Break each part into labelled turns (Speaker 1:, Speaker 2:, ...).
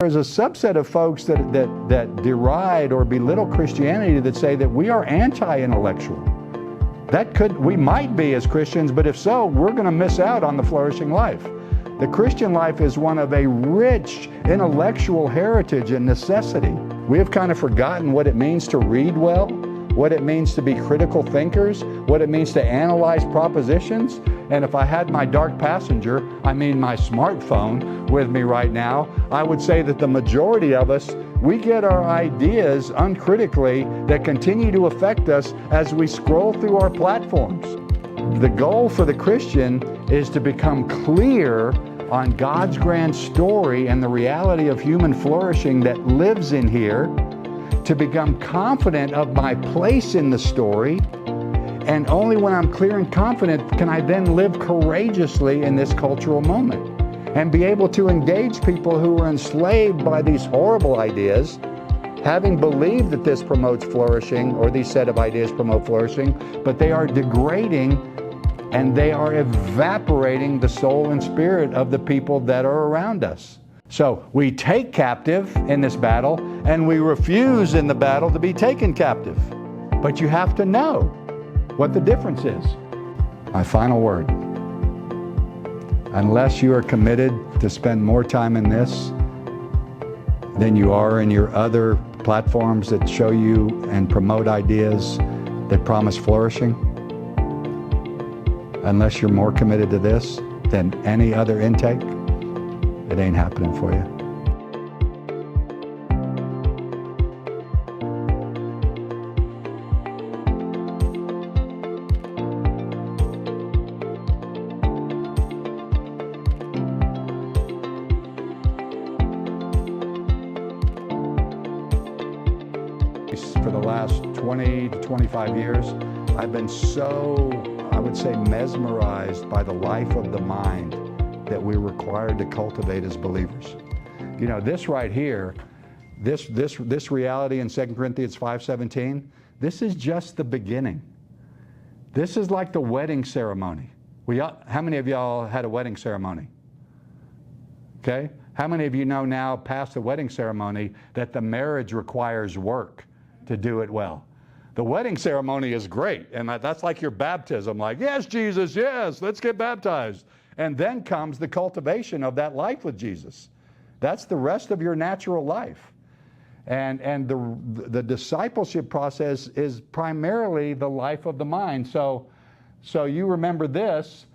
Speaker 1: There's a subset of folks that deride or belittle Christianity that say that we are anti-intellectual. We might be as Christians, but if so, we're going to miss out on the flourishing life. The Christian life is one of a rich intellectual heritage and necessity. We have kind of forgotten what it means to read well, what it means to be critical thinkers, what it means to analyze propositions. And if I had my dark passenger, I mean my smartphone, with me right now, I would say that the majority of us, we get our ideas uncritically that continue to affect us as we scroll through our platforms. The goal for the Christian is to become clear on God's grand story and the reality of human flourishing that lives in here, to become confident of my place in the story. And only when I'm clear and confident can I then live courageously in this cultural moment and be able to engage people who are enslaved by these horrible ideas, having believed that this promotes flourishing, or these set of ideas promote flourishing, but they are degrading and they are evaporating the soul and spirit of the people that are around us. So we take captive in this battle, and we refuse in the battle to be taken captive. But you have to know what the difference is. My final word. Unless you are committed to spend more time in this than you are in your other platforms that show you and promote ideas that promise flourishing, unless you're more committed to this than any other intake, it ain't happening for you. For the last 20 to 25 years, I've been so, I would say, mesmerized by the life of the mind that we're required to cultivate as believers. You know, this right here, this reality in 2 Corinthians 5:17, this is just the beginning. This is like the wedding ceremony. How many of y'all had a wedding ceremony? Okay? How many of you know now, past the wedding ceremony, that the marriage requires work to do it well? The wedding ceremony is great, and that's like your baptism, like, yes, Jesus, yes, let's get baptized. And then comes the cultivation of that life with Jesus. That's the rest of your natural life. And the discipleship process is primarily the life of the mind. So you remember this,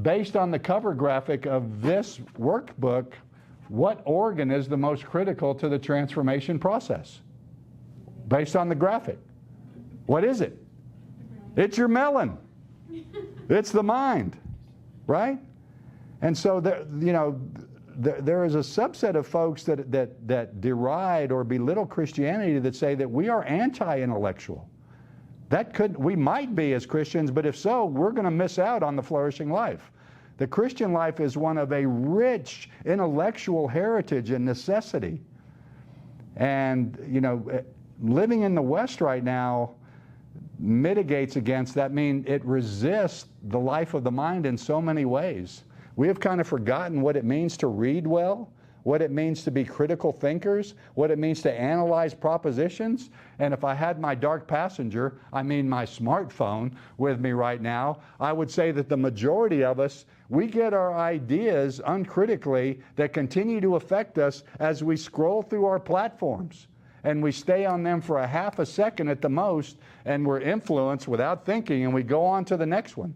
Speaker 1: based on the cover graphic of this workbook, what organ is the most critical to the transformation process? Based on the graphic. What is it? It's your melon. It's the mind, right? And so there is a subset of folks that deride or belittle Christianity that say that we are anti-intellectual. We might be as Christians, but if so, we're going to miss out on the flourishing life. The Christian life is one of a rich intellectual heritage and necessity. And, living in the West right now mitigates against that. It resists the life of the mind in so many ways. We have kind of forgotten what it means to read well, what it means to be critical thinkers, what it means to analyze propositions. And if I had my dark passenger, I mean my smartphone, with me right now, I would say that the majority of us, we get our ideas uncritically that continue to affect us as we scroll through our platforms. And we stay on them for a half a second at the most, and we're influenced without thinking, and we go on to the next one.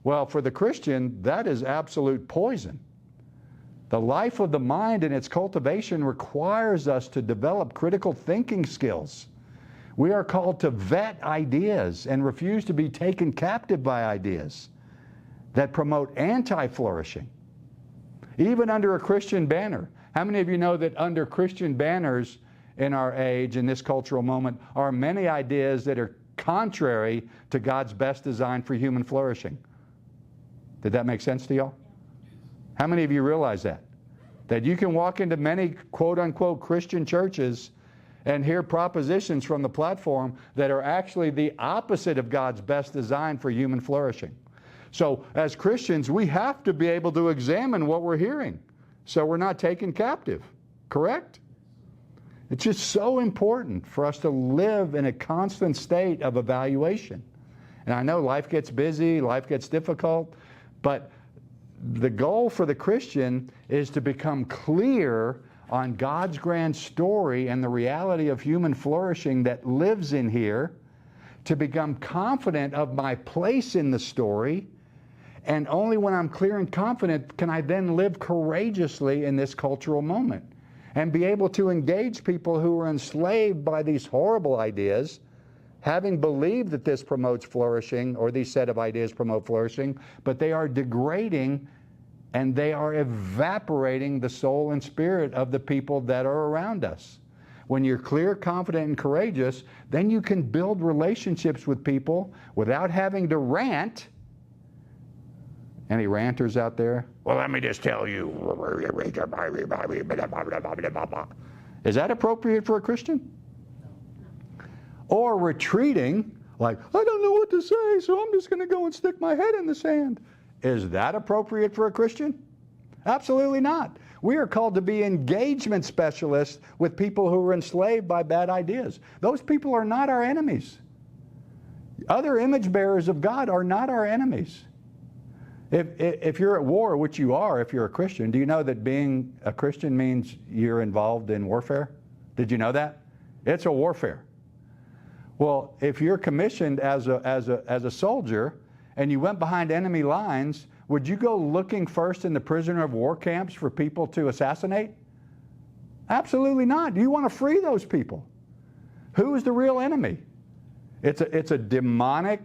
Speaker 1: Well, for the Christian, that is absolute poison. The life of the mind and its cultivation requires us to develop critical thinking skills. We are called to vet ideas and refuse to be taken captive by ideas that promote anti-flourishing. Even under a Christian banner. How many of you know that under Christian banners in our age, in this cultural moment, are many ideas that are contrary to God's best design for human flourishing? Did that make sense to y'all? How many of you realize that? That you can walk into many quote-unquote Christian churches and hear propositions from the platform that are actually the opposite of God's best design for human flourishing. So as Christians, we have to be able to examine what we're hearing so we're not taken captive. Correct? It's just so important for us to live in a constant state of evaluation. And I know life gets busy, life gets difficult, but the goal for the Christian is to become clear on God's grand story and the reality of human flourishing that lives in here, to become confident of my place in the story, and only when I'm clear and confident can I then live courageously in this cultural moment and be able to engage people who are enslaved by these horrible ideas, having believed that this promotes flourishing, or these set of ideas promote flourishing, but they are degrading and they are evaporating the soul and spirit of the people that are around us. When you're clear, confident, and courageous, then you can build relationships with people without having to rant. Any ranters out there? Well, let me just tell you. Is that appropriate for a Christian? Or retreating, like, I don't know what to say, so I'm just going to go and stick my head in the sand. Is that appropriate for a Christian? Absolutely not. We are called to be engagement specialists with people who are enslaved by bad ideas. Those people are not our enemies. Other image bearers of God are not our enemies. If you're at war, which you are if you're a Christian, do you know that being a Christian means you're involved in warfare? Did you know that? It's a warfare. Well, if you're commissioned as a soldier and you went behind enemy lines, would you go looking first in the prisoner of war camps for people to assassinate? Absolutely not. You want to free those people. Who is the real enemy? It's a demonic,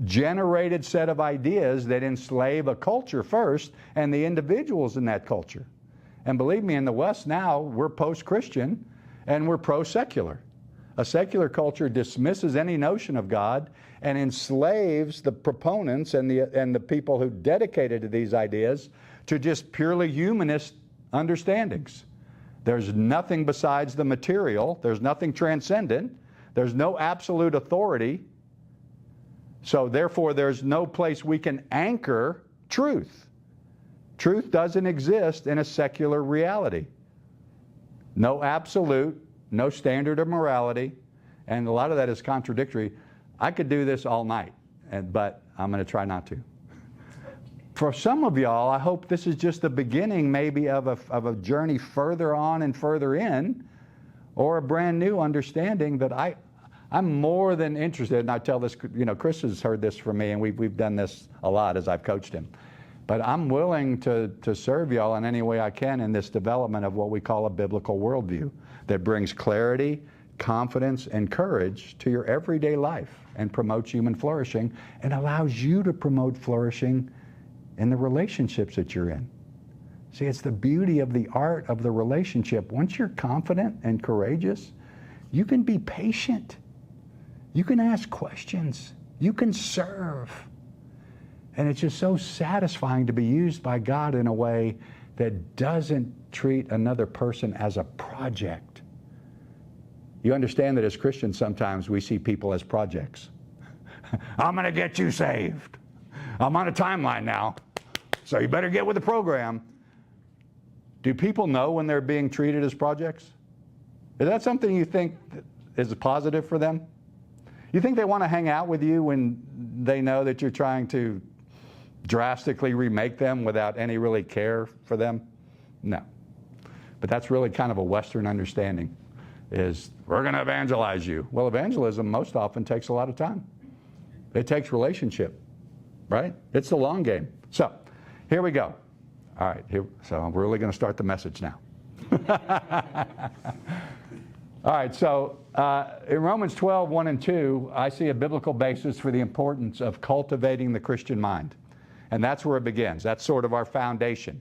Speaker 1: generated set of ideas that enslave a culture first and the individuals in that culture. And believe me, in the West now, we're post-Christian and we're pro-secular. A secular culture dismisses any notion of God and enslaves the proponents and the people who dedicated to these ideas to just purely humanist understandings. There's nothing besides the material. There's nothing transcendent. There's no absolute authority. So therefore, there's no place we can anchor truth. Truth doesn't exist in a secular reality. No absolute, no standard of morality, and a lot of that is contradictory. I could do this all night, but I'm going to try not to. For some of y'all, I hope this is just the beginning maybe of a journey further on and further in, or a brand new understanding that I'm more than interested, and I tell this, Chris has heard this from me, and we've done this a lot as I've coached him. But I'm willing to serve y'all in any way I can in this development of what we call a biblical worldview that brings clarity, confidence, and courage to your everyday life and promotes human flourishing and allows you to promote flourishing in the relationships that you're in. See, it's the beauty of the art of the relationship. Once you're confident and courageous, you can be patient. You can ask questions. You can serve. And it's just so satisfying to be used by God in a way that doesn't treat another person as a project. You understand that as Christians, sometimes we see people as projects. I'm going to get you saved. I'm on a timeline now, so you better get with the program. Do people know when they're being treated as projects? Is that something you think is positive for them? You think they want to hang out with you when they know that you're trying to drastically remake them without any really care for them? No. But that's really kind of a Western understanding, is we're going to evangelize you. Well, evangelism most often takes a lot of time. It takes relationship, right? It's the long game. So here we go. All right, so I'm really going to start the message now. All right, so in Romans 12, 1 and 2, I see a biblical basis for the importance of cultivating the Christian mind. And that's where it begins. That's sort of our foundation.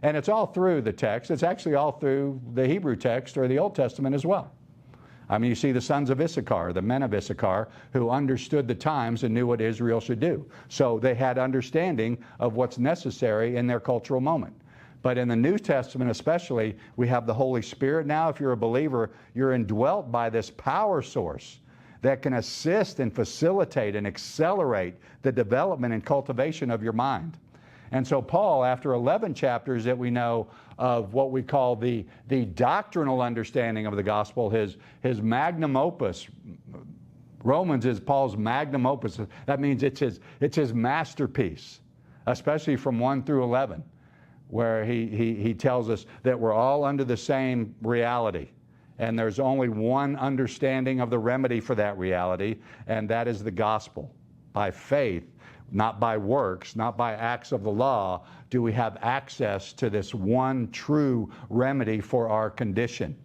Speaker 1: And it's all through the text. It's actually all through the Hebrew text or the Old Testament as well. I mean, you see the sons of Issachar, the men of Issachar, who understood the times and knew what Israel should do. So they had understanding of what's necessary in their cultural moment. But in the New Testament especially, we have the Holy Spirit now. If you're a believer, you're indwelt by this power source that can assist and facilitate and accelerate the development and cultivation of your mind. And so Paul, after 11 chapters that we know of what we call the doctrinal understanding of the gospel, his magnum opus. Romans is Paul's magnum opus. That means it's his masterpiece, especially from 1 through 11, where he tells us that we're all under the same reality. And there's only one understanding of the remedy for that reality, and that is the gospel. By faith, not by works, not by acts of the law, do we have access to this one true remedy for our condition.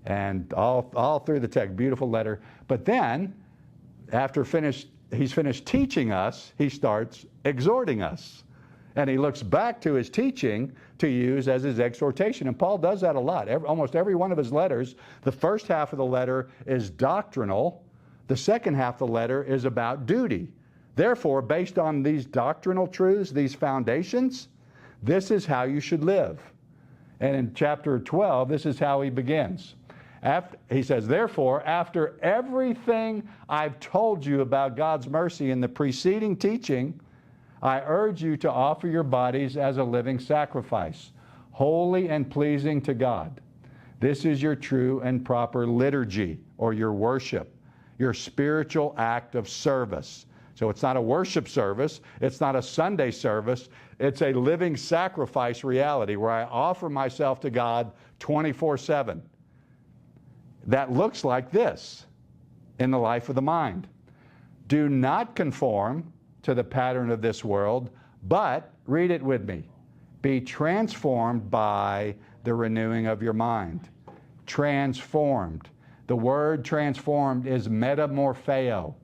Speaker 1: And all through the text, beautiful letter. But then, after he's finished teaching us, he starts exhorting us. And he looks back to his teaching to use as his exhortation. And Paul does that a lot. Almost every one of his letters, the first half of the letter is doctrinal. The second half of the letter is about duty. Therefore, based on these doctrinal truths, these foundations, this is how you should live. And in chapter 12, this is how he begins. He says, therefore, after everything I've told you about God's mercy in the preceding teaching, I urge you to offer your bodies as a living sacrifice, holy and pleasing to God. This is your true and proper liturgy, or your worship, your spiritual act of service. So it's not a worship service, it's not a Sunday service, it's a living sacrifice reality where I offer myself to God 24/7. That looks like this in the life of the mind. Do not conform to the pattern of this world, but, read it with me, be transformed by the renewing of your mind. Transformed. The word transformed is metamorpheo.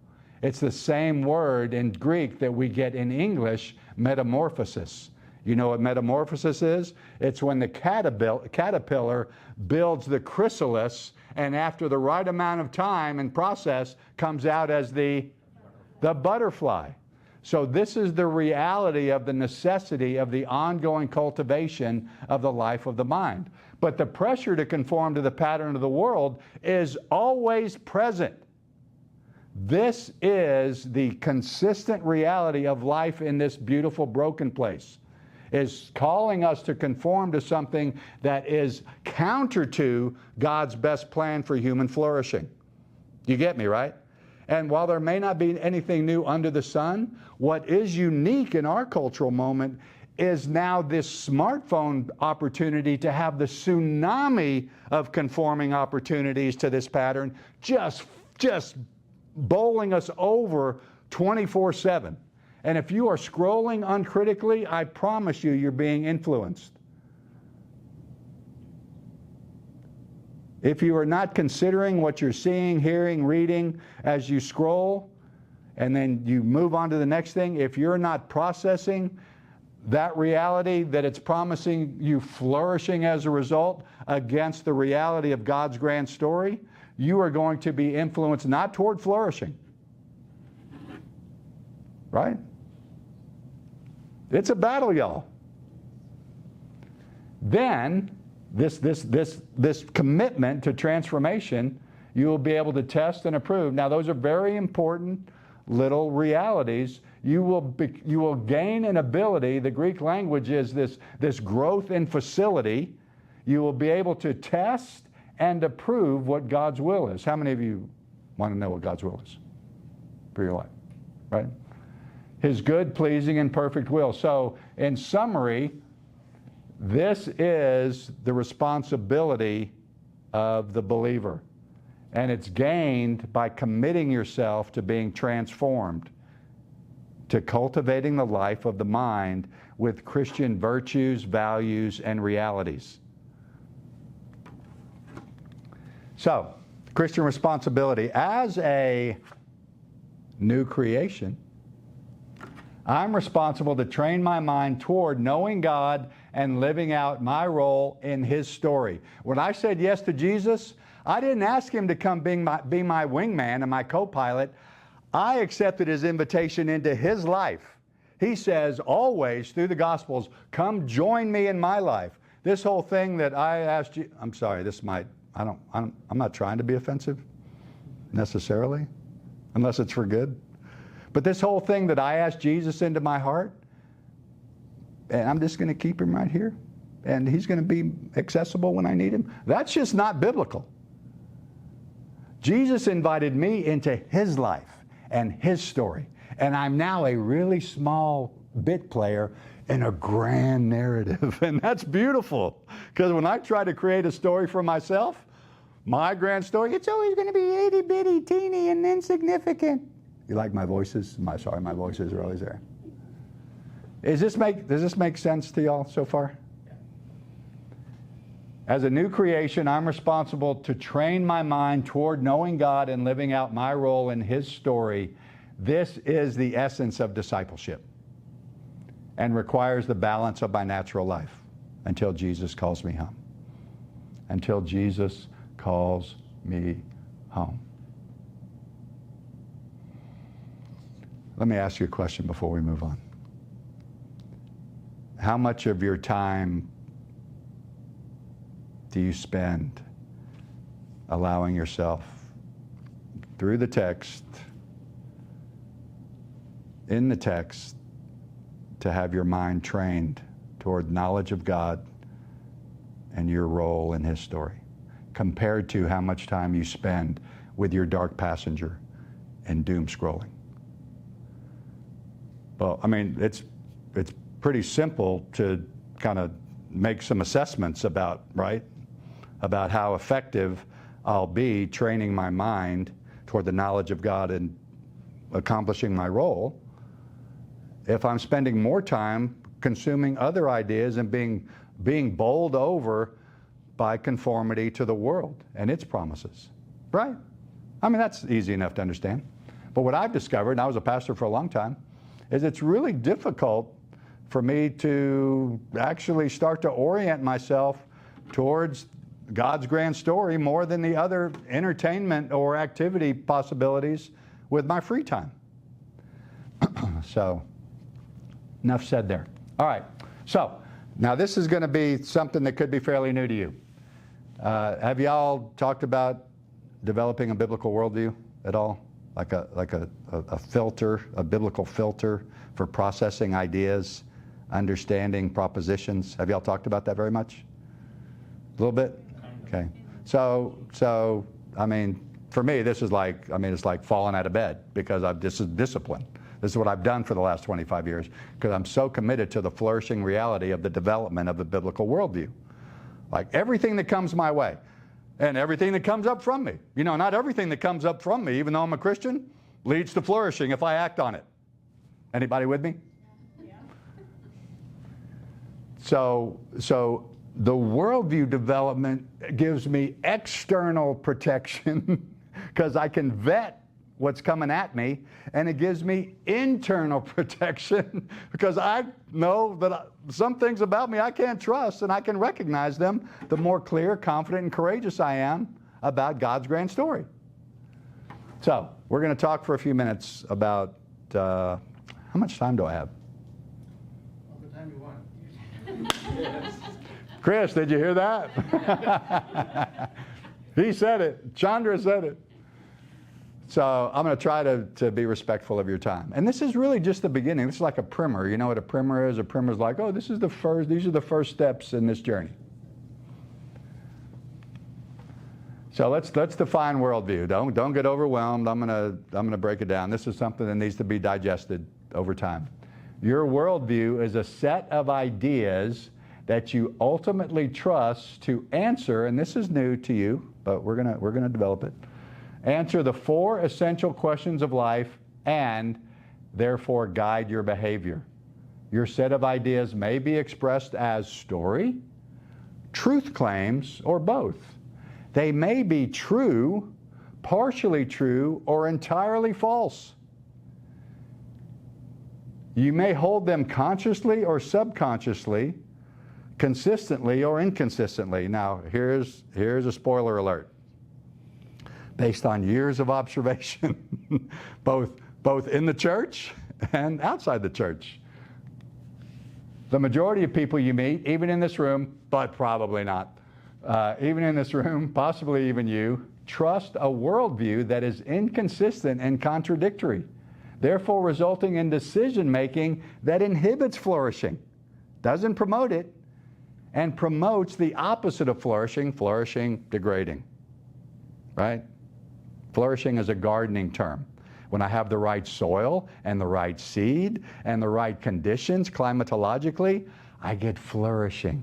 Speaker 1: It's the same word in Greek that we get in English, metamorphosis. You know what metamorphosis is? It's when the caterpillar builds the chrysalis, and after the right amount of time and process comes out as the butterfly. So this is the reality of the necessity of the ongoing cultivation of the life of the mind. But the pressure to conform to the pattern of the world is always present. This is the consistent reality of life in this beautiful broken place, is calling us to conform to something that is counter to God's best plan for human flourishing. You get me, right? And while there may not be anything new under the sun, what is unique in our cultural moment is now this smartphone opportunity to have the tsunami of conforming opportunities to this pattern just bowling us over 24/7. And if you are scrolling uncritically, I promise you, you're being influenced. If you are not considering what you're seeing, hearing, reading as you scroll, and then you move on to the next thing, if you're not processing that reality that it's promising you flourishing as a result against the reality of God's grand story, you are going to be influenced not toward flourishing. Right? It's a battle, y'all. Then, this commitment to transformation, you will be able to test and approve. Now, those are very important little realities. You will gain an ability. The Greek language is this growth in facility. You will be able to test and approve what God's will is. How many of you want to know what God's will is for your life? Right? His good, pleasing, and perfect will. So, in summary, this is the responsibility of the believer. And it's gained by committing yourself to being transformed, to cultivating the life of the mind with Christian virtues, values, and realities. So, Christian responsibility. As a new creation, I'm responsible to train my mind toward knowing God and living out my role in His story. When I said yes to Jesus, I didn't ask Him to come be my wingman and my co-pilot. I accepted His invitation into His life. He says always through the Gospels, come join me in my life. This whole thing that I asked you, I'm sorry, I'm not trying to be offensive necessarily, unless it's for good. But this whole thing that I asked Jesus into my heart, and I'm just going to keep Him right here, and he's going to be accessible when I need him. That's just not biblical. Jesus invited me into his life and his story. And I'm now a really small bit player in a grand narrative. And that's beautiful. Because when I try to create a story for myself, my grand story, it's always going to be itty bitty, teeny, and insignificant. You like my voices? My voices are always there. Does this make sense to y'all so far? As a new creation, I'm responsible to train my mind toward knowing God and living out my role in his story. This is the essence of discipleship and requires the balance of my natural life until Jesus calls me home. Until Jesus calls me home. Let me ask you a question before we move on. How much of your time do you spend allowing yourself through the text, in the text, to have your mind trained toward knowledge of God and your role in his story, compared to how much time you spend with your dark passenger and doom scrolling? Well, I mean, it's pretty simple to kind of make some assessments about, right? About how effective I'll be training my mind toward the knowledge of God and accomplishing my role if I'm spending more time consuming other ideas and being bowled over by conformity to the world and its promises, right? I mean, that's easy enough to understand. But what I've discovered, and I was a pastor for a long time, is it's really difficult for me to actually start to orient myself towards God's grand story more than the other entertainment or activity possibilities with my free time. So, enough said there. All right. So, now this is going to be something that could be fairly new to you. Have y'all talked about developing a biblical worldview at all? Like a filter, a biblical filter for processing ideas, understanding propositions. Have y'all talked about that very much? A little bit? Okay. So I mean, for me, this is like, it's like falling out of bed because this is discipline. This is what I've done for the last 25 years because I'm so committed to the flourishing reality of the development of the biblical worldview. Like everything that comes my way and everything that comes up from me. You know, not everything that comes up from me, even though I'm a Christian, leads to flourishing if I act on it. Anybody with me? Yeah. So the worldview development gives me external protection because I can vet what's coming at me, and it gives me internal protection because I know that some things about me I can't trust, and I can recognize them the more clear, confident, and courageous I am about God's grand story. So we're going to talk for a few minutes about how much time do I have?
Speaker 2: All the time you want.
Speaker 1: Chris, did you hear that? He said it. Chandra said it. So I'm going to try to be respectful of your time. And this is really just the beginning. This is like a primer. You know what a primer is? A primer is like, oh, these are the first steps in this journey. So let's define worldview. Don't get overwhelmed. I'm going to break it down. This is something that needs to be digested over time. Your worldview is a set of ideas that you ultimately trust to answer, and this is new to you, but we're gonna develop it. Answer the 4 essential questions of life and therefore guide your behavior. Your set of ideas may be expressed as story, truth claims, or both. They may be true, partially true, or entirely false. You may hold them consciously or subconsciously, consistently or inconsistently. Now, here's a spoiler alert. Based on years of observation, both in the church and outside the church. The majority of people you meet, even in this room, but probably not, even in this room, possibly even you, trust a worldview that is inconsistent and contradictory, therefore resulting in decision-making that inhibits flourishing, doesn't promote it, and promotes the opposite of flourishing, degrading, right? Flourishing is a gardening term. When I have the right soil and the right seed and the right conditions climatologically, I get flourishing.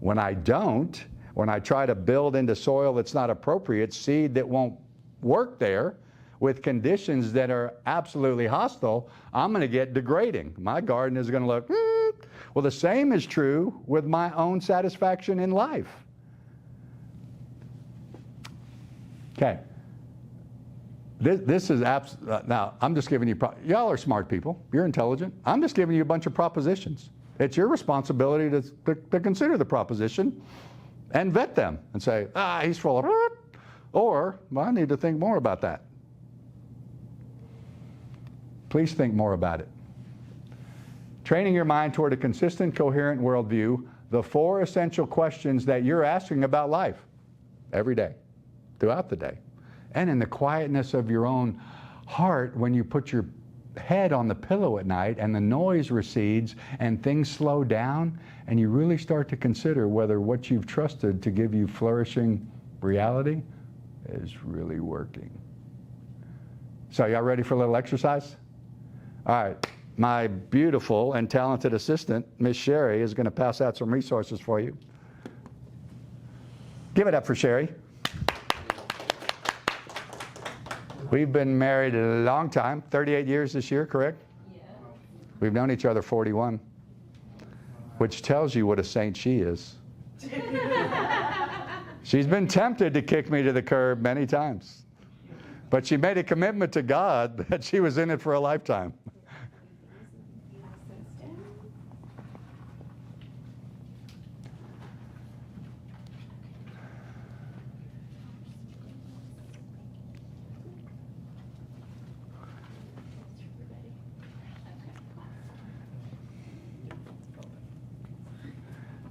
Speaker 1: When I don't, when I try to build into soil that's not appropriate, seed that won't work there, with conditions that are absolutely hostile, I'm going to get degrading. My garden is going to look, Well, the same is true with my own satisfaction in life. Okay. This is now, I'm just giving you, y'all are smart people. You're intelligent. I'm just giving you a bunch of propositions. It's your responsibility to consider the proposition and vet them and say, he's full of it, or well, I need to think more about that. Please think more about it. Training your mind toward a consistent, coherent worldview, the 4 essential questions that you're asking about life every day, throughout the day. And in the quietness of your own heart, when you put your head on the pillow at night and the noise recedes and things slow down and you really start to consider whether what you've trusted to give you flourishing reality is really working. So y'all ready for a little exercise? All right. My beautiful and talented assistant, Miss Sherry, is going to pass out some resources for you. Give it up for Sherry. We've been married a long time, 38 years this year, correct?
Speaker 3: Yeah.
Speaker 1: We've known each other 41, which tells you what a saint she is. She's been tempted to kick me to the curb many times, but she made a commitment to God that she was in it for a lifetime.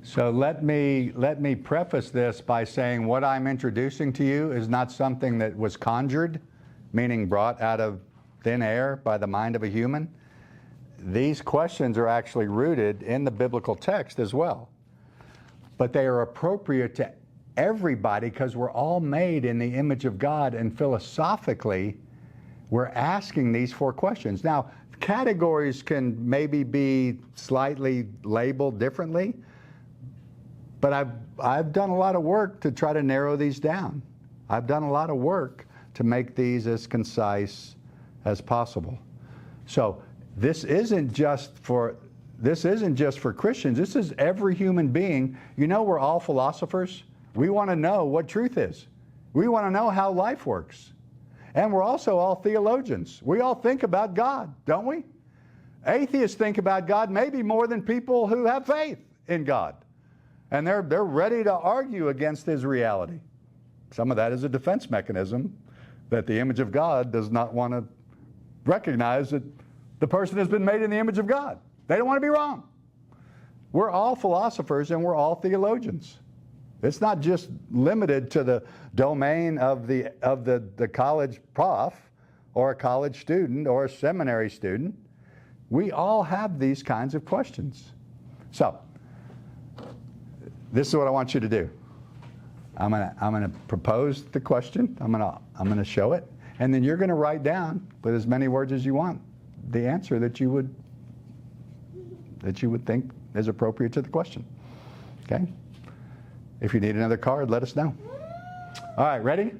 Speaker 1: So let me preface this by saying what I'm introducing to you is not something that was conjured, meaning brought out of thin air by the mind of a human. These questions are actually rooted in the biblical text as well. But they are appropriate to everybody because we're all made in the image of God, and philosophically, we're asking these 4 questions. Now, categories can maybe be slightly labeled differently, but I've done a lot of work to try to narrow these down. I've done a lot of work to make these as concise as possible. So this isn't just for Christians. This is every human being. You know, we're all philosophers. We want to know what truth is. We want to know how life works. And we're also all theologians. We all think about God, don't we? Atheists think about God maybe more than people who have faith in God. And they're ready to argue against his reality. Some of that is a defense mechanism that the image of God does not want to recognize that the person has been made in the image of God. They don't want to be wrong. We're all philosophers and we're all theologians. It's not just limited to the domain of the college prof or a college student or a seminary student. We all have these kinds of questions. So, this is what I want you to do. I'm gonna propose the question. I'm gonna show it, and then you're gonna write down with as many words as you want the answer that you would think is appropriate to the question. Okay? If you need another card, let us know. All right, ready?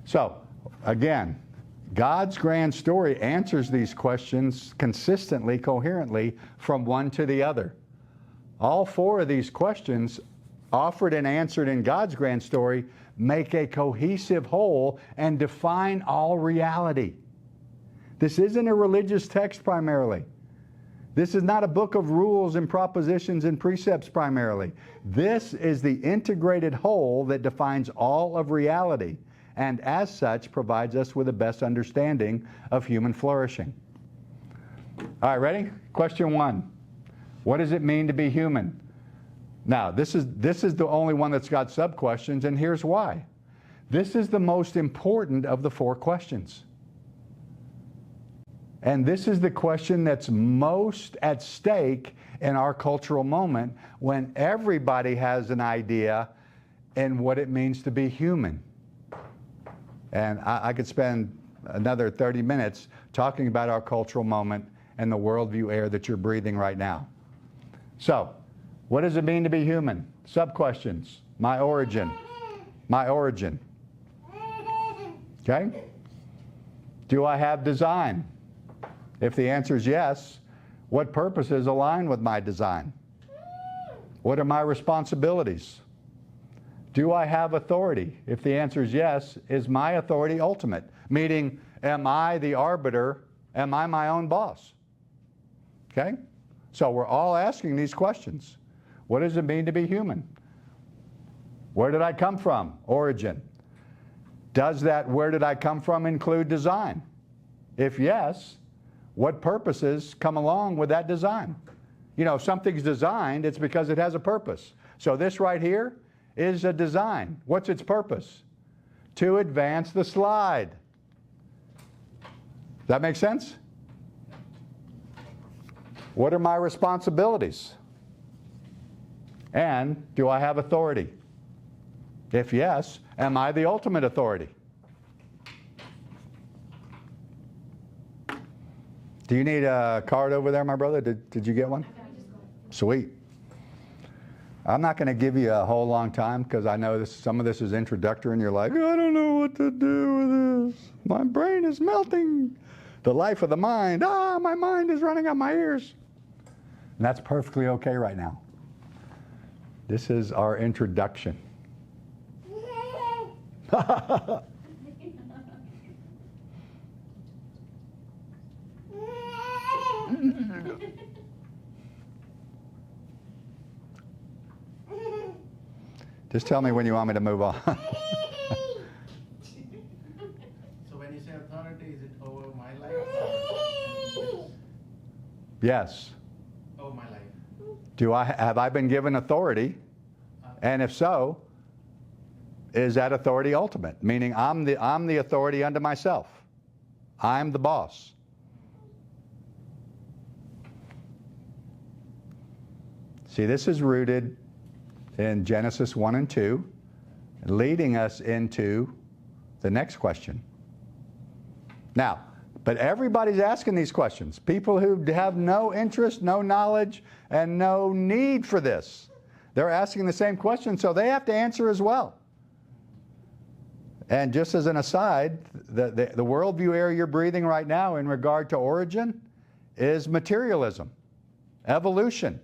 Speaker 1: So, again, God's grand story answers these questions consistently, coherently, from one to the other. All 4 of these questions, offered and answered in God's grand story, make a cohesive whole and define all reality. This isn't a religious text primarily. This is not a book of rules and propositions and precepts primarily. This is the integrated whole that defines all of reality, and as such provides us with the best understanding of human flourishing. All right, ready? Question 1. What does it mean to be human? Now, this is the only one that's got sub-questions, and here's why. This is the most important of the 4 questions. And this is the question that's most at stake in our cultural moment, when everybody has an idea in what it means to be human. And I could spend another 30 minutes talking about our cultural moment and the worldview air that you're breathing right now. So, what does it mean to be human? Sub-questions. My origin. My origin. Okay? Do I have design? If the answer is yes, what purposes align with my design? What are my responsibilities? Do I have authority? If the answer is yes, is my authority ultimate? Meaning, am I the arbiter? Am I my own boss? Okay? So we're all asking these questions. What does it mean to be human? Where did I come from? Origin. Does that where did I come from include design? If yes, what purposes come along with that design? You know, if something's designed, it's because it has a purpose. So this right here is a design. What's its purpose? To advance the slide. Does that make sense? What are my responsibilities? And do I have authority? If yes, am I the ultimate authority? Do you need a card over there, my brother? Did you get one? Sweet. I'm not going to give you a whole long time because I know some of this is introductory and you're like, I don't know what to do with this. My brain is melting. The life of the mind. My mind is running out my ears. And that's perfectly okay right now. This is our introduction. Just tell me when you want me to move on.
Speaker 2: So when you say authority, is it over my life?
Speaker 1: Yes.
Speaker 2: Over my life.
Speaker 1: Have I been given authority? And if so, is that authority ultimate? Meaning I'm the authority unto myself. I'm the boss. See, this is rooted in Genesis 1 and 2, leading us into the next question. Now, but everybody's asking these questions. People who have no interest, no knowledge, and no need for this. They're asking the same question, so they have to answer as well. And just as an aside, the worldview air you're breathing right now in regard to origin is materialism, evolution,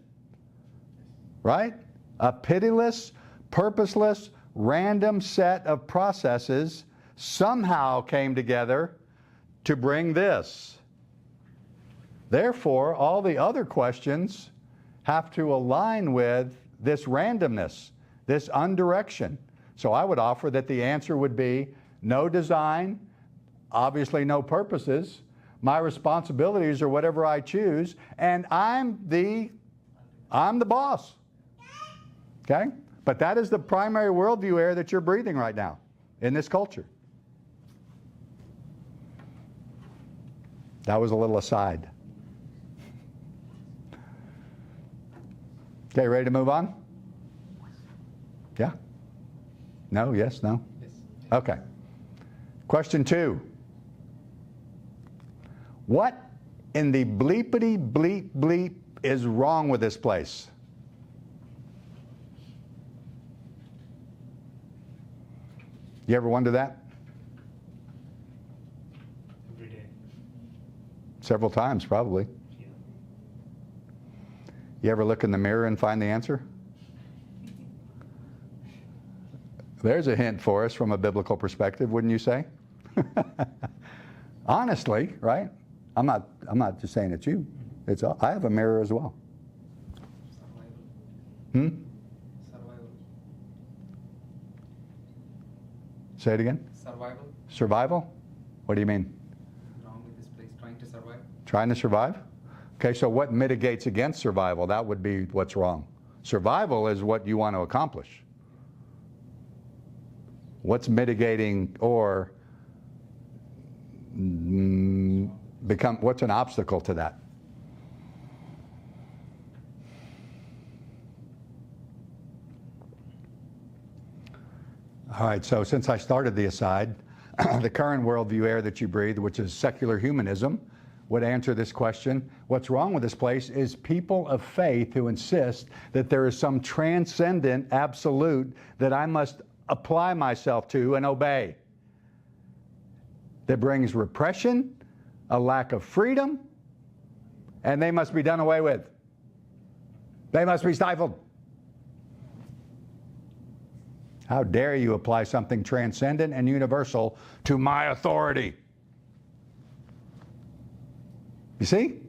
Speaker 1: right? A pitiless, purposeless, random set of processes somehow came together to bring this. Therefore, all the other questions have to align with this randomness, this undirection. So I would offer that the answer would be no design, obviously no purposes, my responsibilities are whatever I choose, and I'm the boss. Okay? But that is the primary worldview air that you're breathing right now in this culture. That was a little aside. Okay, ready to move on? Yeah? No? Yes? No?
Speaker 2: Yes.
Speaker 1: Okay. Question 2. What in the bleepity bleep bleep is wrong with this place? You ever wonder that?
Speaker 2: Every day.
Speaker 1: Several times, probably.
Speaker 2: Yeah.
Speaker 1: You ever look in the mirror and find the answer? There's a hint for us from a biblical perspective, wouldn't you say? Honestly, right? I'm not just saying it's you. I have a mirror as well.
Speaker 2: Survival.
Speaker 1: Survival. Say it again.
Speaker 2: Survival.
Speaker 1: Survival? What do you mean?
Speaker 2: Wrong with this place. Trying to survive.
Speaker 1: Trying to survive? Okay, so what mitigates against survival? That would be what's wrong. Survival is what you want to accomplish. What's mitigating or what's an obstacle to that? All right, so since I started the aside, the current worldview air that you breathe, which is secular humanism, would answer this question. What's wrong with this place is people of faith who insist that there is some transcendent absolute that I must apply myself to and obey, that brings repression, a lack of freedom, and they must be done away with. They must be stifled. How dare you apply something transcendent and universal to my authority? You see?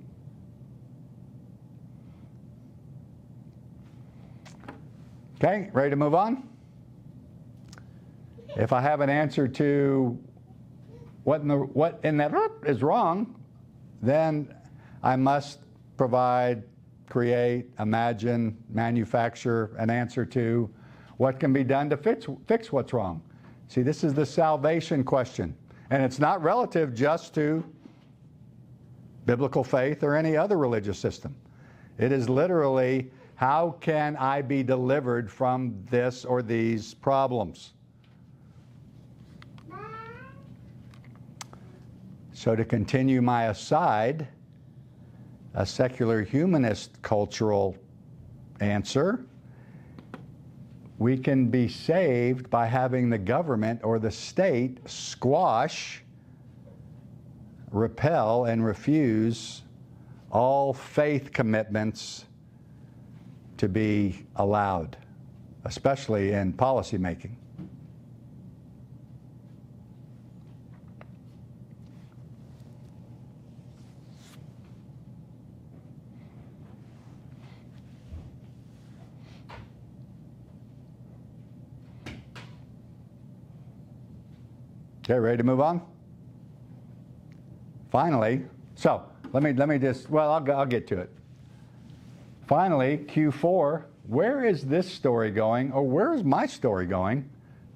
Speaker 1: Okay, ready to move on? If I have an answer to what in that is wrong, then I must provide, create, imagine, manufacture an answer to what can be done to fix what's wrong. See, this is the salvation question. And it's not relative just to biblical faith or any other religious system. It is literally, how can I be delivered from this or these problems? So to continue my aside, a secular humanist cultural answer, we can be saved by having the government or the state squash, repel, and refuse all faith commitments to be allowed, especially in policy making. Okay, ready to move on? Finally, so let me just, well, I'll get to it. Finally, Q4, where is this story going, or where is my story going,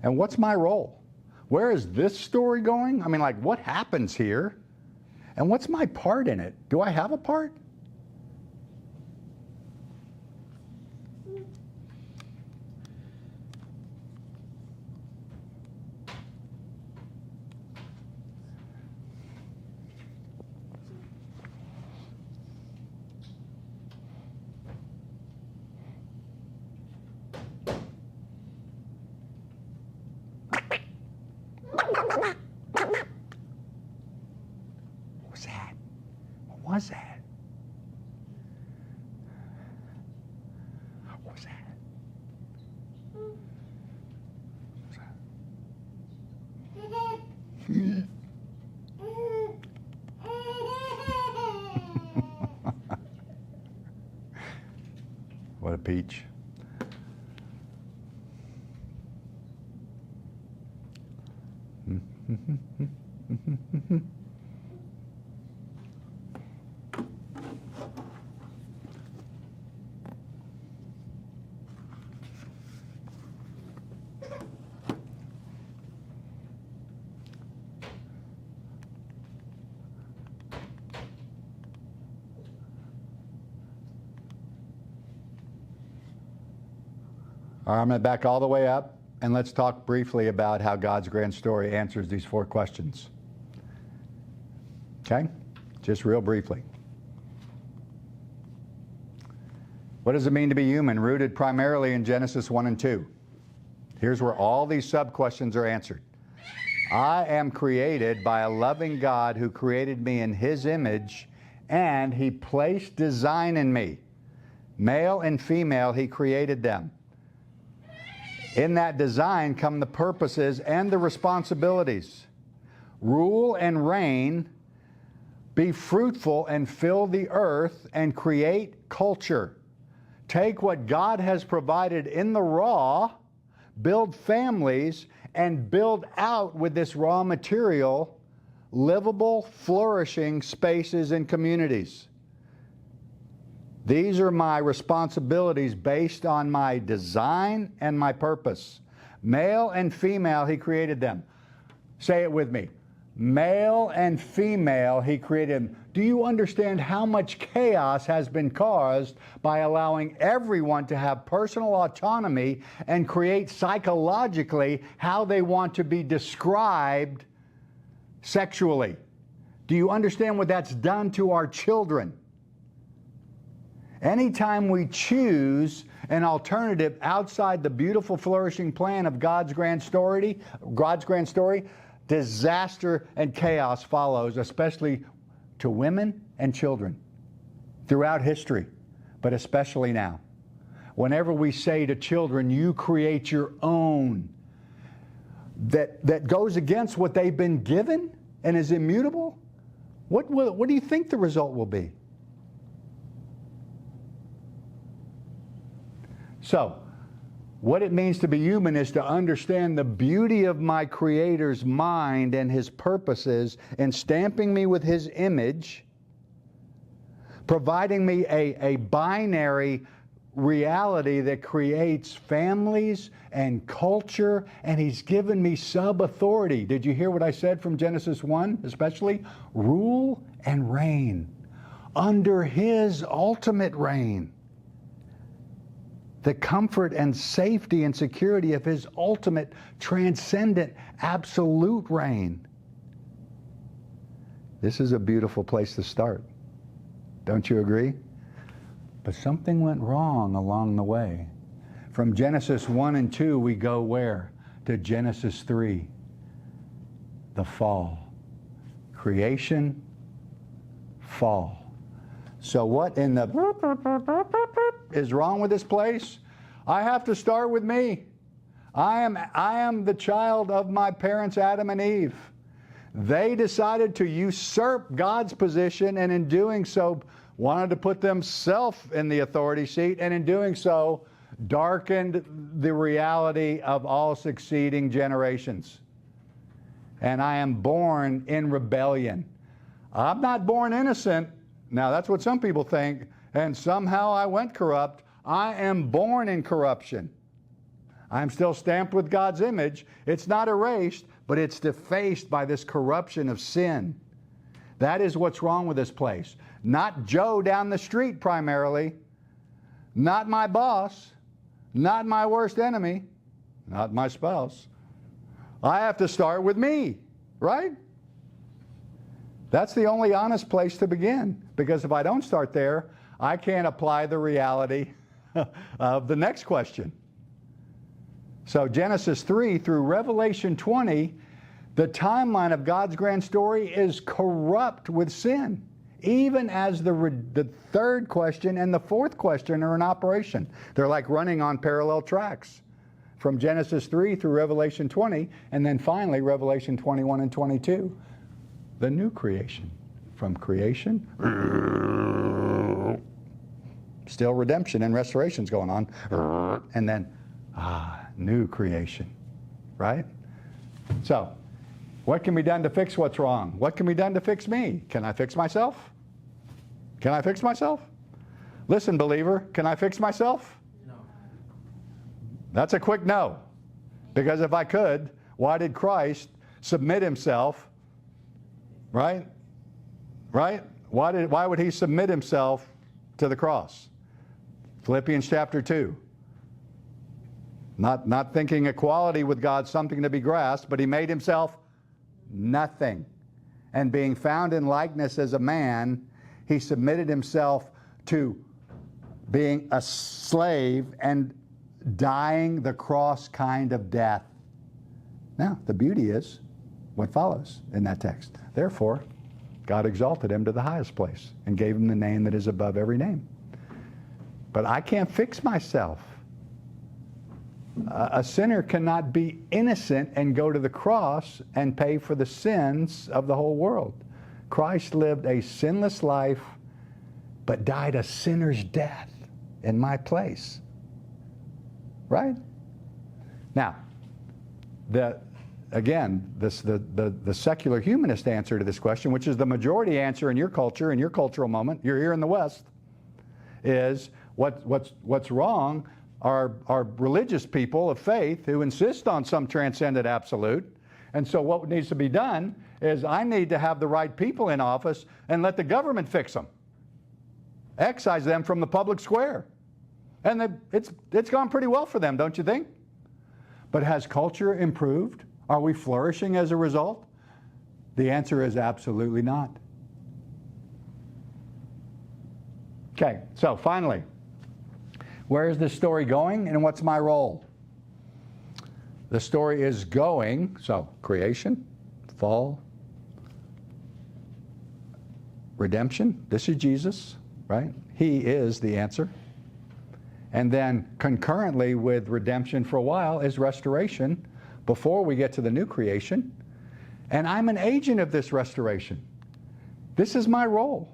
Speaker 1: and what's my role? Where is this story going? I mean, like, what happens here, and what's my part in it? Do I have a part? What was that? What was that? What a peach. All right, I'm going to back all the way up, and let's talk briefly about how God's grand story answers these 4 questions. Okay? Just real briefly. What does it mean to be human? Rooted primarily in Genesis 1 and 2. Here's where all these sub-questions are answered. I am created by a loving God who created me in His image, and He placed design in me. Male and female, He created them. In that design come the purposes and the responsibilities. Rule and reign, be fruitful and fill the earth and create culture. Take what God has provided in the raw, build families, and build out with this raw material livable, flourishing spaces and communities. These are my responsibilities based on my design and my purpose. Male and female, He created them. Say it with me. Male and female, He created them. Do you understand how much chaos has been caused by allowing everyone to have personal autonomy and create psychologically how they want to be described sexually? Do you understand what that's done to our children? Anytime we choose an alternative outside the beautiful, flourishing plan of God's grand story, disaster and chaos follows, especially to women and children throughout history, but especially now. Whenever we say to children, you create your own, that goes against what they've been given and is immutable, what do you think the result will be? So, what it means to be human is to understand the beauty of my Creator's mind and His purposes in stamping me with His image, providing me a binary reality that creates families and culture, and He's given me sub-authority. Did you hear what I said from Genesis 1 especially? Rule and reign under His ultimate reign. The comfort and safety and security of His ultimate, transcendent, absolute reign. This is a beautiful place to start. Don't you agree? But something went wrong along the way. From Genesis 1 and 2, we go where? To Genesis 3. The fall. Creation, fall. So what in the is wrong with this place? I have to start with me. I am the child of my parents Adam and Eve. They decided to usurp God's position, and in doing so wanted to put themselves in the authority seat, and in doing so darkened the reality of all succeeding generations. And I am born in rebellion. I'm not born innocent. Now that's what some people think, and somehow I went corrupt. I am born in corruption. I'm still stamped with God's image. It's not erased, but it's defaced by this corruption of sin. That is what's wrong with this place. Not Joe down the street primarily, not my boss, not my worst enemy, not my spouse. I have to start with me, right? That's the only honest place to begin, because if I don't start there, I can't apply the reality of the next question. So Genesis 3 through Revelation 20, the timeline of God's grand story is corrupt with sin, even as the third question and the fourth question are in operation. They're like running on parallel tracks from Genesis 3 through Revelation 20, and then finally Revelation 21 and 22. The new creation. From creation, still redemption and restoration's going on, and then new creation, right? So, what can be done to fix what's wrong? What can be done to fix me? Can I fix myself? Can I fix myself? Listen, believer, can I fix myself?
Speaker 2: No.
Speaker 1: That's a quick no. Because if I could, why did Christ submit Himself? Right? Right? Why would He submit Himself to the cross? Philippians chapter 2. Not thinking equality with God something to be grasped, but He made Himself nothing. And being found in likeness as a man, He submitted Himself to being a slave and dying the cross kind of death. Now, the beauty is what follows in that text. Therefore, God exalted Him to the highest place and gave Him the name that is above every name. But I can't fix myself. A sinner cannot be innocent and go to the cross and pay for the sins of the whole world. Christ lived a sinless life, but died a sinner's death in my place. Right? Now, the secular humanist answer to this question, which is the majority answer in your culture, in your cultural moment, you're here in the West, is what's wrong are religious people of faith who insist on some transcendent absolute, And so what needs to be done is I need to have the right people in office and let the government fix them. Excise them from the public square. And it's gone pretty well for them, don't you think? But has culture improved? Are we flourishing as a result? The answer is absolutely not. Okay, so finally, where is this story going and what's my role? The story is going, so creation, fall, redemption. This is Jesus, right? He is the answer. And then concurrently with redemption for a while is restoration before we get to the new creation. And I'm an agent of this restoration. This is my role.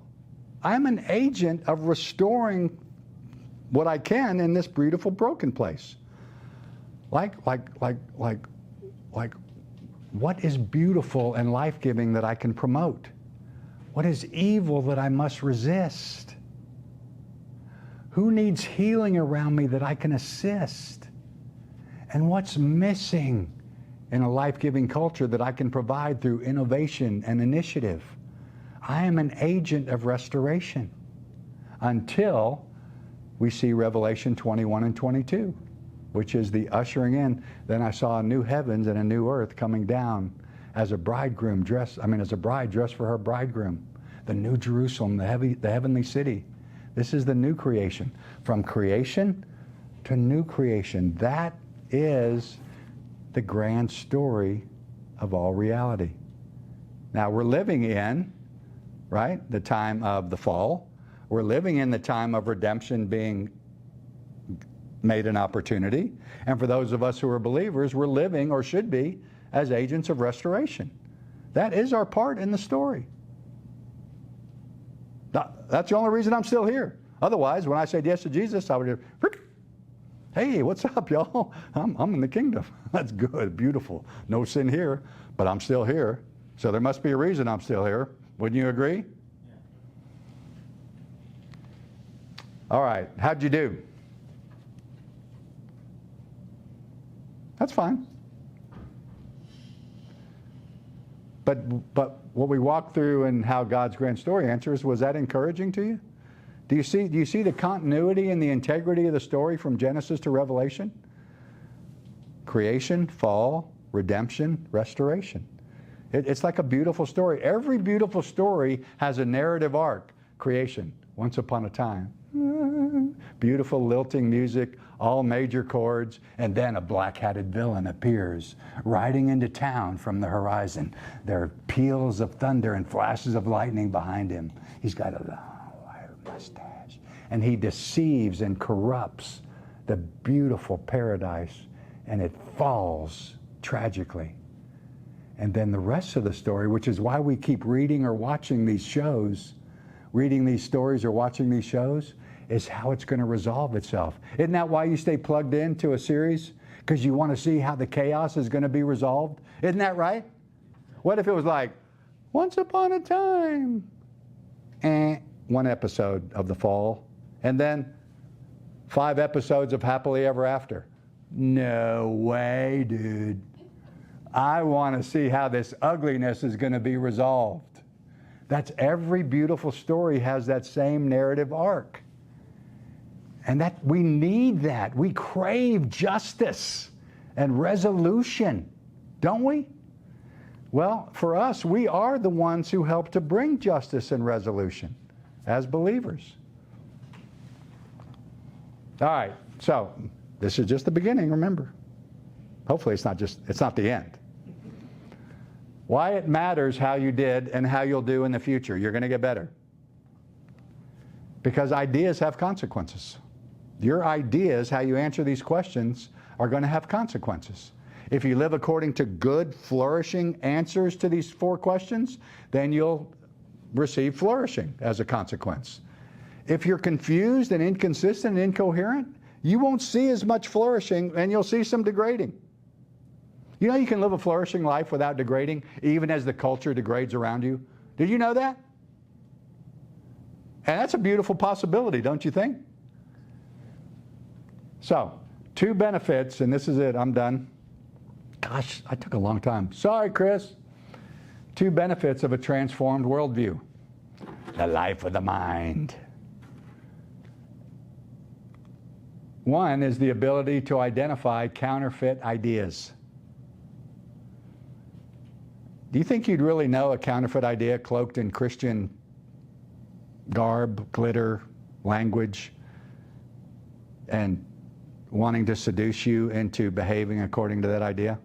Speaker 1: I'm an agent of restoring what I can in this beautiful broken place. Like, what is beautiful and life-giving that I can promote? What is evil that I must resist? Who needs healing around me that I can assist? And what's missing in a life-giving culture that I can provide through innovation and initiative? I am an agent of restoration until we see Revelation 21 and 22, which is the ushering in. Then I saw a new heavens and a new earth coming down as a bride dressed for her bridegroom. The new Jerusalem, the heavenly city. This is the new creation. From creation to new creation. That is the grand story of all reality. Now we're living in, right, the time of the fall. We're living in the time of redemption being made an opportunity. And for those of us who are believers, we're living, or should be, as agents of restoration. That is our part in the story. That's the only reason I'm still here. Otherwise, when I said yes to Jesus, I would have, hey, what's up, y'all? I'm in the kingdom. That's good, beautiful. No sin here, but I'm still here. So there must be a reason I'm still here. Wouldn't you agree? Yeah. All right, how'd you do? That's fine. But what we walked through and how God's grand story answers, was that encouraging to you? Do you see the continuity and the integrity of the story from Genesis to Revelation? Creation, fall, redemption, restoration. It's like a beautiful story. Every beautiful story has a narrative arc. Creation, once upon a time. Beautiful lilting music, all major chords, and then a black-hatted villain appears, riding into town from the horizon. There are peals of thunder and flashes of lightning behind him. He's got a long white mustache, and he deceives and corrupts the beautiful paradise, and it falls tragically. And then the rest of the story, which is why we keep reading or watching these shows, reading these stories or watching these shows, is how it's going to resolve itself. Isn't that why you stay plugged into a series? Because you want to see how the chaos is going to be resolved? Isn't that right? What if it was like, once upon a time, one episode of the fall, and then 5 episodes of happily ever after? No way, dude. I want to see how this ugliness is going to be resolved. That's every beautiful story has that same narrative arc. And that we need that. We crave justice and resolution, don't we? Well, for us, we are the ones who help to bring justice and resolution as believers. All right, so this is just the beginning, remember. Hopefully it's not the end. Why it matters how you did and how you'll do in the future. You're going to get better. Because ideas have consequences. Your ideas, how you answer these questions, are going to have consequences. If you live according to good, flourishing answers to these 4 questions, then you'll receive flourishing as a consequence. If you're confused and inconsistent and incoherent, you won't see as much flourishing and you'll see some degrading. You know you can live a flourishing life without degrading, even as the culture degrades around you? Did you know that? And that's a beautiful possibility, don't you think? So, 2 benefits, and this is it, I'm done. Gosh, I took a long time. Sorry, Chris. 2 benefits of a transformed worldview. The life of the mind. One is the ability to identify counterfeit ideas. Do you think you'd really know a counterfeit idea cloaked in Christian garb, glitter, language, and wanting to seduce you into behaving according to that idea?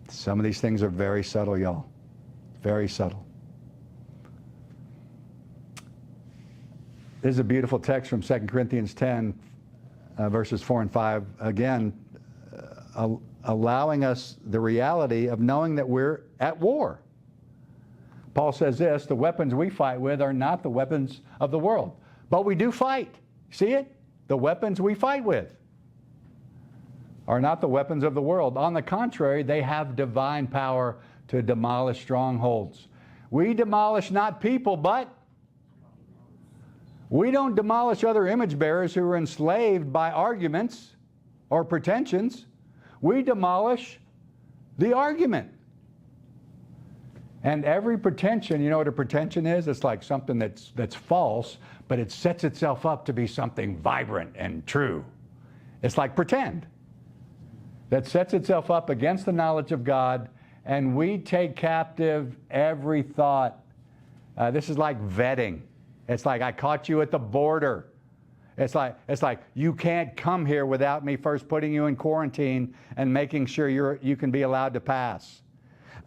Speaker 1: Some of these things are very subtle, y'all. Very subtle. This is a beautiful text from 2 Corinthians 10, verses 4 and 5. Again, allowing us the reality of knowing that we're at war. Paul says this, the weapons we fight with are not the weapons of the world, but we do fight. See it? The weapons we fight with are not the weapons of the world. On the contrary, they have divine power to demolish strongholds. We demolish not people, but we don't demolish other image bearers who are enslaved by arguments or pretensions. We demolish the argument. And every pretension, you know what a pretension is? It's like something that's false, but it sets itself up to be something vibrant and true. It's like pretend. That sets itself up against the knowledge of God, and we take captive every thought. This is like vetting. It's like I caught you at the border. It's like you can't come here without me first putting you in quarantine and making sure you can be allowed to pass.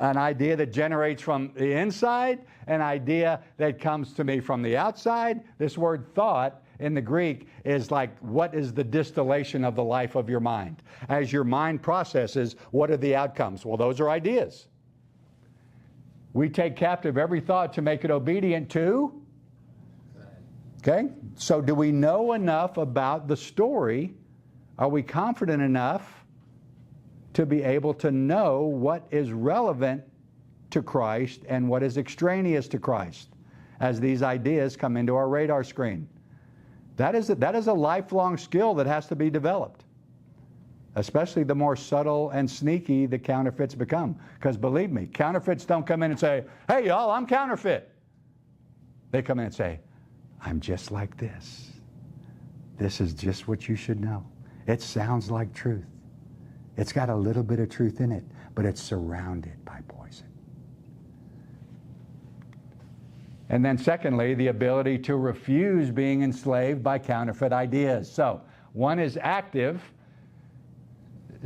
Speaker 1: An idea that generates from the inside, an idea that comes to me from the outside. This word thought in the Greek is like, what is the distillation of the life of your mind? As your mind processes, what are the outcomes? Well, those are ideas. We take captive every thought to make it obedient to. Okay? So do we know enough about the story? Are we confident enough to be able to know what is relevant to Christ and what is extraneous to Christ as these ideas come into our radar screen? That is a lifelong skill that has to be developed, especially the more subtle and sneaky the counterfeits become. Because believe me, counterfeits don't come in and say, hey, y'all, I'm counterfeit. They come in and say, I'm just like this. This is just what you should know. It sounds like truth. It's got a little bit of truth in it, but it's surrounded by poison. And then secondly, the ability to refuse being enslaved by counterfeit ideas. So one is active.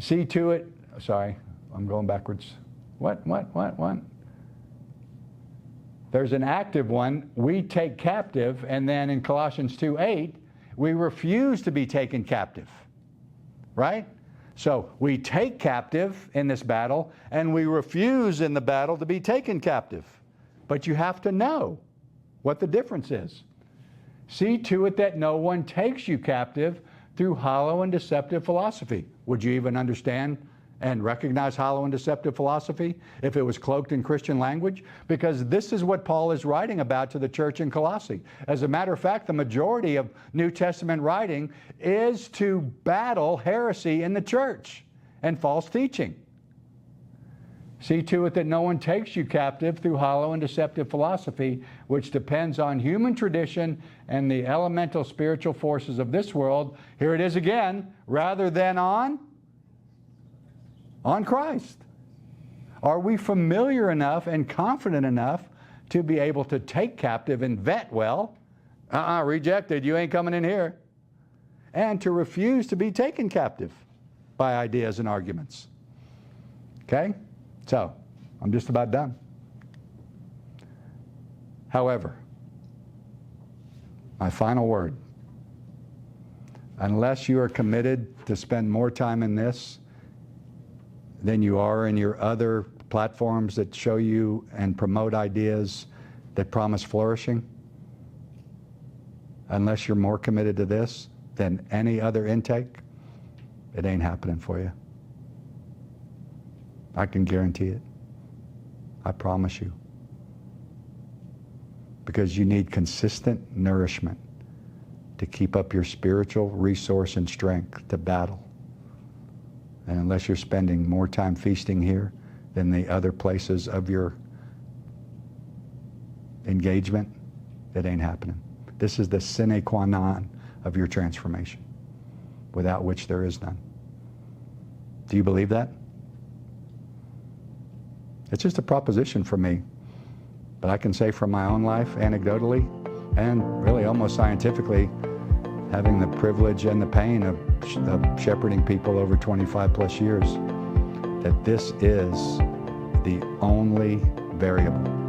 Speaker 1: See to it. Sorry, I'm going backwards. What? There's an active one. We take captive, and then in Colossians 2:8, we refuse to be taken captive. Right? So we take captive in this battle, and we refuse in the battle to be taken captive. But you have to know what the difference is. See to it that no one takes you captive through hollow and deceptive philosophy. Would you even understand and recognize hollow and deceptive philosophy if it was cloaked in Christian language? Because this is what Paul is writing about to the church in Colossae. As a matter of fact, the majority of New Testament writing is to battle heresy in the church and false teaching. See to it that no one takes you captive through hollow and deceptive philosophy, which depends on human tradition and the elemental spiritual forces of this world. Here it is again, rather than on Christ. Are we familiar enough and confident enough to be able to take captive and vet well? Rejected, you ain't coming in here. And to refuse to be taken captive by ideas and arguments. Okay? So, I'm just about done. However, my final word, unless you are committed to spend more time in this than you are in your other platforms that show you and promote ideas that promise flourishing, unless you're more committed to this than any other intake, it ain't happening for you. I can guarantee it. I promise you. Because you need consistent nourishment to keep up your spiritual resource and strength to battle. And unless you're spending more time feasting here than the other places of your engagement, it ain't happening. This is the sine qua non of your transformation, without which there is none. Do you believe that? It's just a proposition for me. But I can say from my own life, anecdotally, and really almost scientifically, having the privilege and the pain of shepherding people over 25 plus years, that this is the only variable